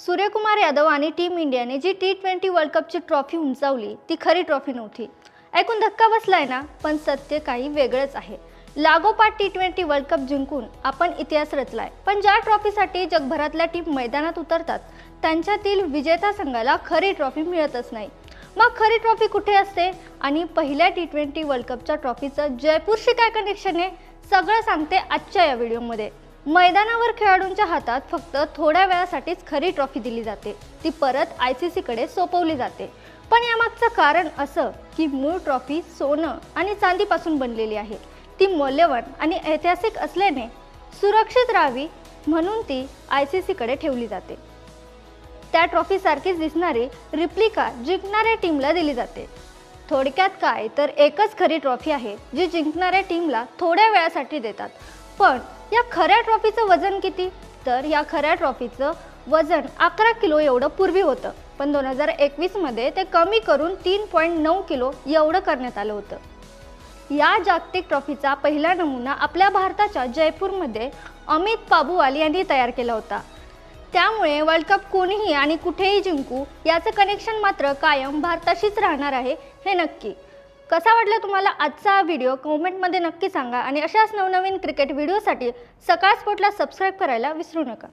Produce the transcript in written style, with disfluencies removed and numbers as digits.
सूर्यकुमार यादव आणि टीम इंडियाने जी T20 world कपची trophy उंचावली ती खरी ट्रॉफी नव्हती। ऐकून धक्का बसलाय ना, पण सत्य काही वेगळंच आहे। लागोपाठ T20 वर्ल्ड कप जिंकून आपण इतिहास रचलाय, पण ज्या ट्रॉफीसाठी जगभरातल्या टीम मैदानात उतरतात त्यांच्यातील विजेता संघाला खरी ट्रॉफी मिळतच नाही। मग खरी ट्रॉफी कुठे असते आणि पहिल्या T20 वर्ल्ड कपच्या ट्रॉफीचं जयपूरशी काय कनेक्शन आहे, सगळं सांगते आजच्या या व्हिडिओमध्ये। मैदानावर खेळाडूंच्या हातात फक्त थोड्या वेळासाठीच खरी ट्रॉफी दिली जाते, ती परत ICC कडे सोपवली जाते। पण यामागचं कारण असं की मूळ ट्रॉफी सोनं आणि चांदीपासून बनलेली आहे। ती मौल्यवान आणि ऐतिहासिक असल्याने सुरक्षित राहावी म्हणून ती ICC कडे ठेवली जाते। त्या ट्रॉफी सारखीच दिसणारी रिप्लिका जिंकणाऱ्या टीमला दिली जाते। थोडक्यात काय तर एकच खरी ट्रॉफी आहे जी जिंकणाऱ्या टीमला थोड्या वेळासाठी देतात। पण या खऱ्या ट्रॉफीचं वजन किती, तर या खऱ्या ट्रॉफीचं वजन 11 किलो एवढं पूर्वी होतं, पण 2021 मध्ये ते कमी करून 3.9 किलो एवढं करण्यात आलं होतं। या जागतिक ट्रॉफीचा पहिला नमुना आपल्या भारताच्या जयपूरमध्ये अमित पाबुवाल यांनी तयार केला होता। त्यामुळे वर्ल्ड कप कोणीही आणि कुठेही जिंकू याचं कनेक्शन मात्र कायम भारताशीच राहणार आहे हे नक्की। कसा वाटला तुम्हाला आजचा हा व्हिडिओ कमेंटमध्ये नक्की सांगा आणि अशाच नवनवीन क्रिकेट व्हिडिओसाठी सकाळ स्पोर्टला सबस्क्राइब करायला विसरू नका।